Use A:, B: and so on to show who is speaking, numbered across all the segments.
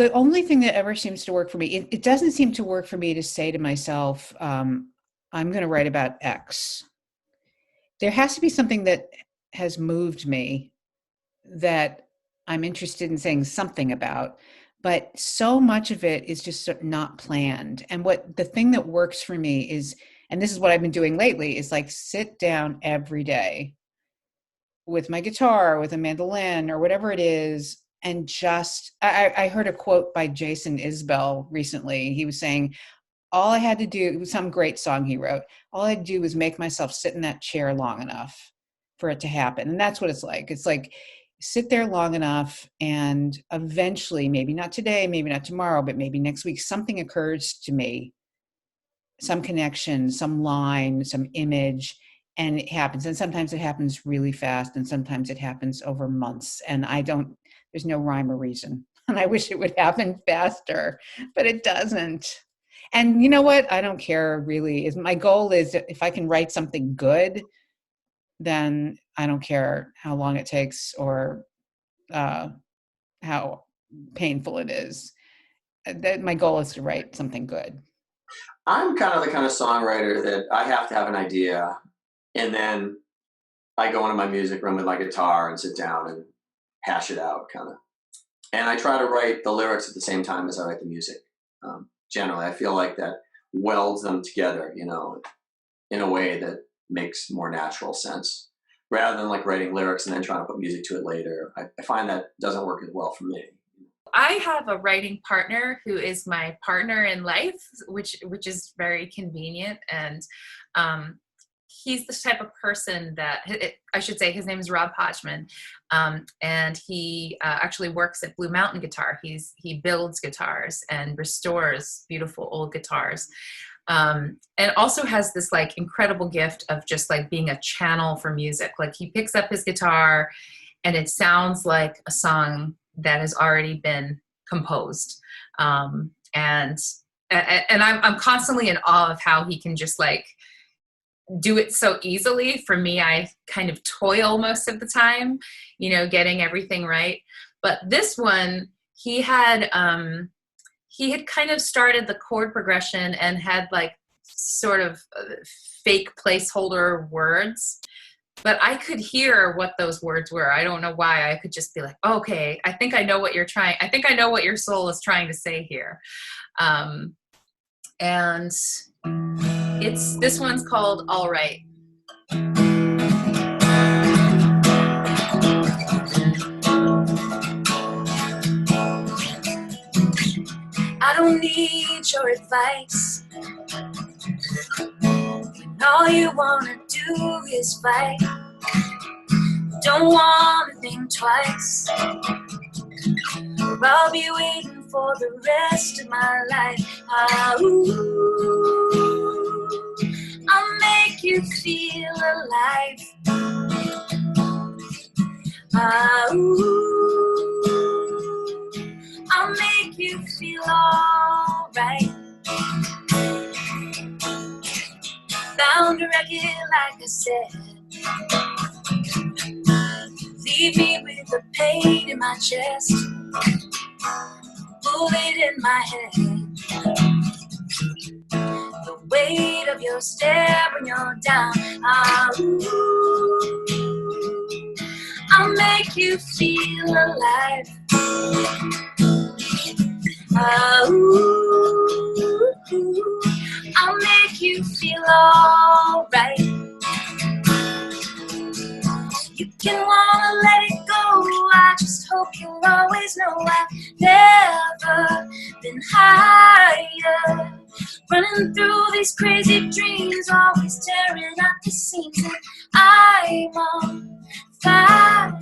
A: the only thing that ever seems to work for me, it doesn't seem to work for me to say to myself, I'm going to write about X. There has to be something that has moved me that I'm interested in saying something about. But so much of it is just not planned. And what the thing that works for me is, and this is what I've been doing lately, is like sit down every day with my guitar, with a mandolin, or whatever it is, and just, I heard a quote by Jason Isbell recently. He was saying, all I had to do, it was some great song he wrote, all I had to do was make myself sit in that chair long enough for it to happen. And that's what it's like. It's like, sit there long enough, and eventually, maybe not today, maybe not tomorrow, but maybe next week, something occurs to me, some connection, some line, some image, and it happens. And sometimes it happens really fast, and sometimes it happens over months. And there's no rhyme or reason. And I wish it would happen faster, but it doesn't. And you know what? I don't care really. My goal is that if I can write something good, then I don't care how long it takes or how painful it is. That my goal is to write something good.
B: I'm kind of the kind of songwriter that I have to have an idea, and then I go into my music room with my guitar and sit down and hash it out, kind of. And I try to write the lyrics at the same time as I write the music. Generally, I feel like that welds them together, in a way that makes more natural sense, rather than like writing lyrics and then trying to put music to it later. I find that doesn't work as well for me.
C: I have a writing partner who is my partner in life, which is very convenient. And he's the type of person that, I should say, his name is Rob Hodgman, and he actually works at Blue Mountain Guitar. He builds guitars and restores beautiful old guitars, and also has this like incredible gift of just like being a channel for music. Like he picks up his guitar and it sounds like a song that has already been composed, and I'm constantly in awe of how he can just like do it so easily. For me, I kind of toil most of the time, getting everything right. But this one, he had kind of started the chord progression and had like sort of fake placeholder words, but I could hear what those words were. I don't know why. I could just be like, oh, okay, I think I know what your soul is trying to say here. And this one's called All Right. I don't need your advice when all you wanna do is fight. Don't wanna think twice, or I'll be waiting for the rest of my life. I'll make you feel alive. I'll make you feel alright. Bound to wreck it, like I said. Leave me with the pain in my chest, bullet in my head, the weight of your stare when you're down. I'll make you feel alive. I'll make you feel alright. You can wanna let it go. I just hope you'll always know I've never been higher. Running through these crazy dreams, always tearing at the seams, and I'm on fire.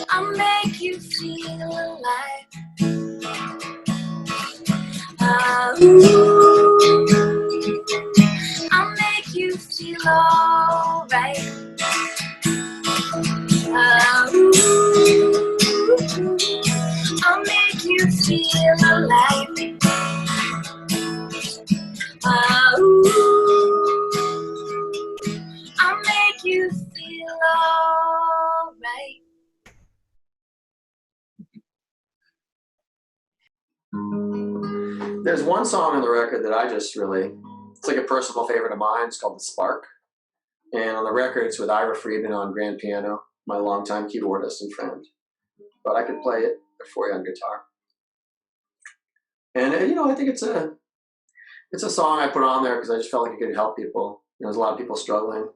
C: I'll make you feel alive. I'll make you feel alright. I'll make you feel alive. I'll make you feel alright.
B: There's one song on the record that I just really, it's like a personal favorite of mine. It's called The Spark. And on the record, it's with Ira Friedman on grand piano, my longtime keyboardist and friend. But I could play it for you on guitar. And, I think it's a song I put on there because I just felt like it could help people. There's a lot of people struggling,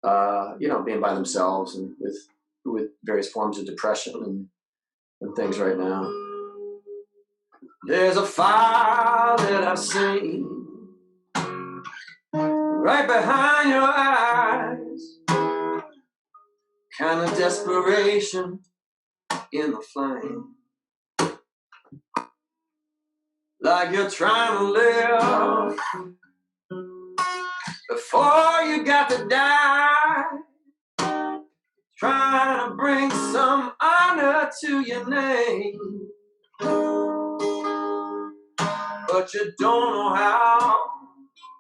B: being by themselves and with various forms of depression and things right now. There's a fire that I've seen right behind your eyes, kind of desperation in the flame, like you're trying to live before you got to die, trying to bring some honor to your name, but you don't know how,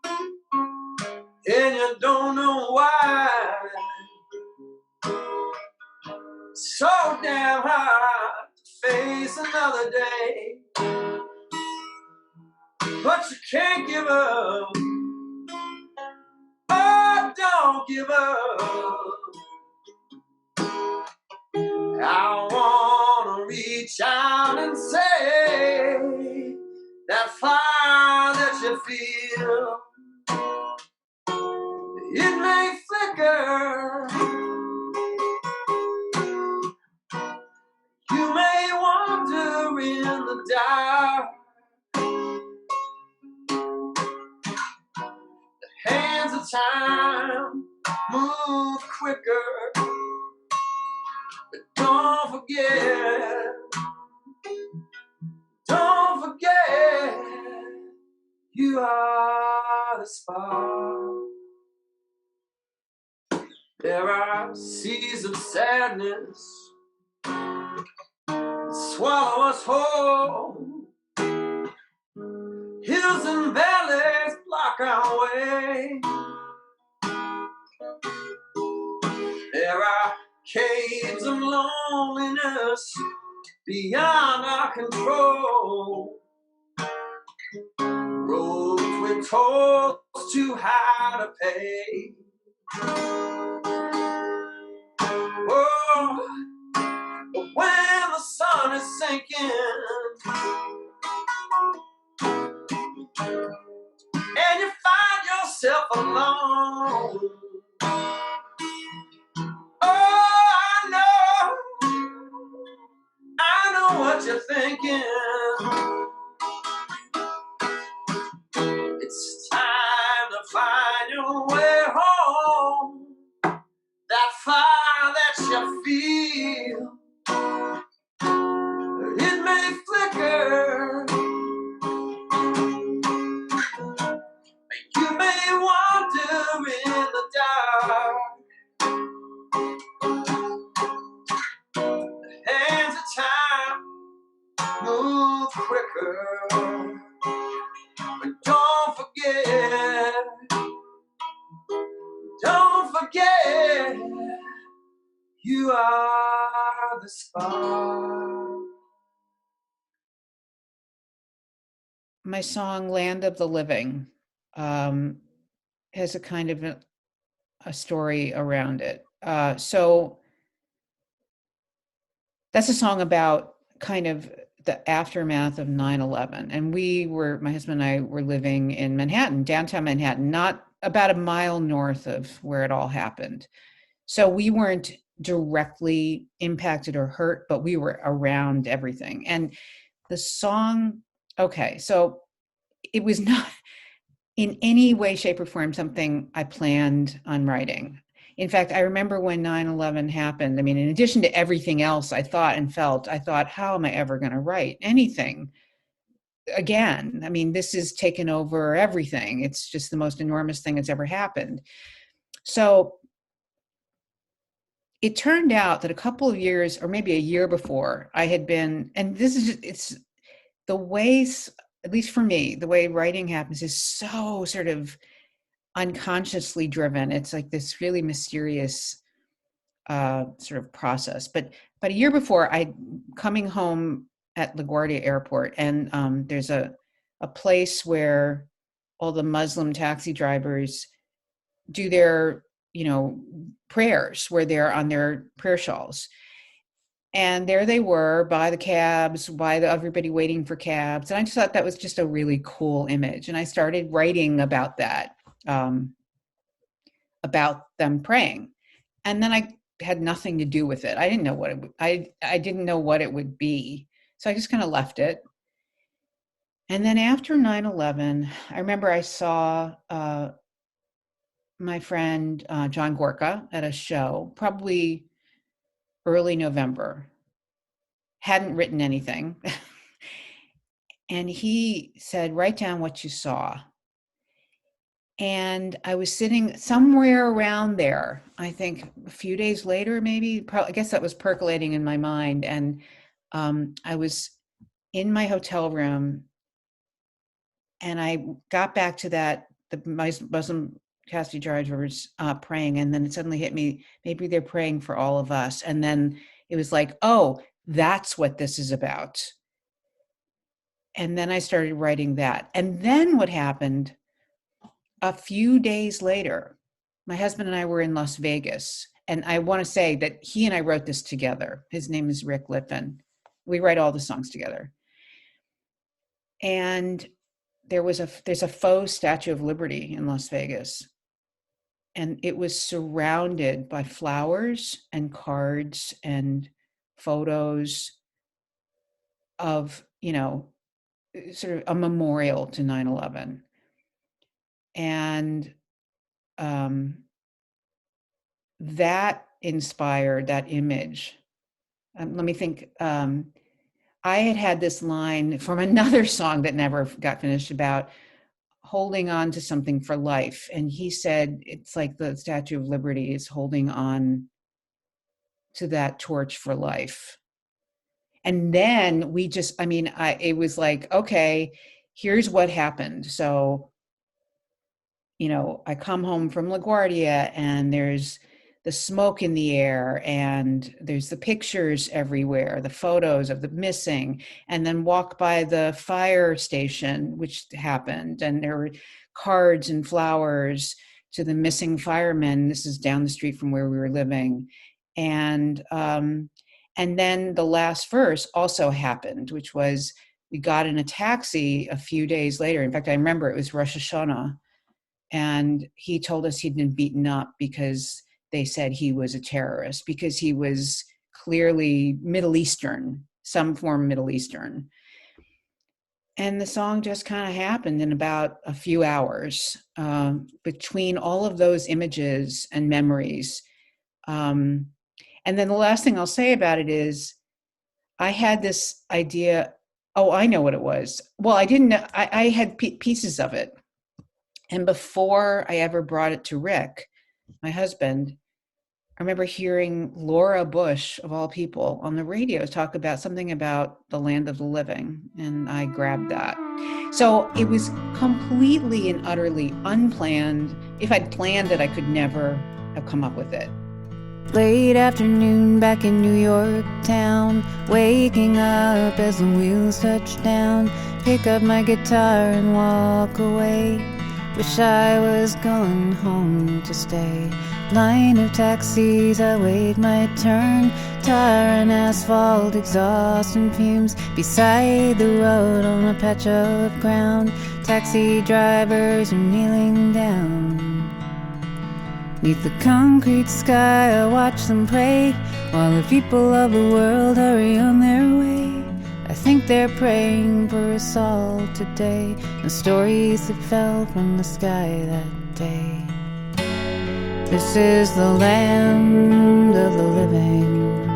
B: and you don't know why. So damn hard to face another day, but you can't give up. Oh, don't give up. I wanna reach out and say that fire that you feel, it may flicker, you may wander in the dark, the hands of time move quicker, but don't forget, you are the spark. There are seas of sadness swallow us whole, hills and valleys block our way. There are caves of loneliness beyond our control, roads with tolls too high to pay. Oh, but when the sun is sinking and you find yourself alone, I know what you're thinking. It's time to find your way home. That fire that you feel, it may flicker, you may wander in the dark, the hands of time move quicker, but don't forget, you are the spark.
A: My song Land of the Living has a kind of a story around it. So that's a song about kind of the aftermath of 9/11. And my husband and I were living in Manhattan, downtown Manhattan, not about a mile north of where it all happened. So we weren't directly impacted or hurt, but we were around everything. And the song, okay, so it was not in any way, shape, or form something I planned on writing. In fact, I remember when 9/11 happened, I mean, in addition to everything else I thought and felt, I thought, how am I ever going to write anything again? I mean, this has taken over everything. It's just the most enormous thing that's ever happened. So it turned out that a couple of years, or maybe a year before, I had been, and this is just, it's the ways, at least for me, the way writing happens is so sort of unconsciously driven. It's like this really mysterious sort of process. But a year before, I coming home at LaGuardia Airport, and there's a a place where all the Muslim taxi drivers do their, prayers, where they're on their prayer shawls. And there they were by the cabs, everybody waiting for cabs. And I just thought that was just a really cool image. And I started writing about that, about them praying. And then I had nothing to do with it. I didn't know what I didn't know what it would be. So I just kind of left it. And then after 9/11, I remember I saw my friend John Gorka at a show, probably early November. Hadn't written anything. And he said, write down what you saw. And I was sitting somewhere around there, I think a few days later, maybe, I guess that was percolating in my mind. And I was in my hotel room, and I got back to the Muslim taxi drivers praying. And then it suddenly hit me, maybe they're praying for all of us. And then it was like, oh, that's what this is about. And then I started writing that. And then what happened, a few days later, my husband and I were in Las Vegas. And I want to say that he and I wrote this together. His name is Rick Lippin. We write all the songs together. And there's a faux Statue of Liberty in Las Vegas. And it was surrounded by flowers and cards and photos of, sort of a memorial to 9/11. And that inspired that image. Let me think. I had this line from another song that never got finished about holding on to something for life. And he said, it's like the Statue of Liberty is holding on to that torch for life. And then it was like, okay, here's what happened. So, I come home from LaGuardia, and there's the smoke in the air, and there's the pictures everywhere, the photos of the missing, and then walk by the fire station, which happened. And there were cards and flowers to the missing firemen. This is down the street from where we were living. And then the last verse also happened, which was we got in a taxi a few days later. In fact, I remember it was Rosh Hashanah. And he told us he'd been beaten up because they said he was a terrorist, because he was clearly Middle Eastern, some form Middle Eastern. And the song just kind of happened in about a few hours between all of those images and memories. And then the last thing I'll say about it is I had this idea. Oh, I know what it was. Well, I didn't know. I had pieces of it. And before I ever brought it to Rick, my husband, I remember hearing Laura Bush, of all people, on the radio talk about something about the land of the living. And I grabbed that. So it was completely and utterly unplanned. If I'd planned it, I could never have come up with it.
D: Late afternoon back in New York town, waking up as the wheels touch down, pick up my guitar and walk away. Wish I was going home to stay. Line of taxis, I wait my turn. Tire and asphalt, exhaust and fumes. Beside the road on a patch of ground, taxi drivers are kneeling down. Neath the concrete sky, I watch them pray, while the people of the world hurry on their way. I think they're praying for us all today, the stories that fell from the sky that day. This is the land of the living.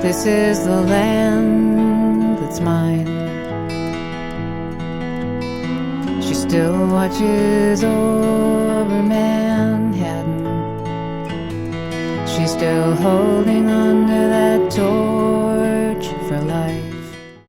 D: This is the land that's mine. She still watches over Manhattan. She's still holding on to that torch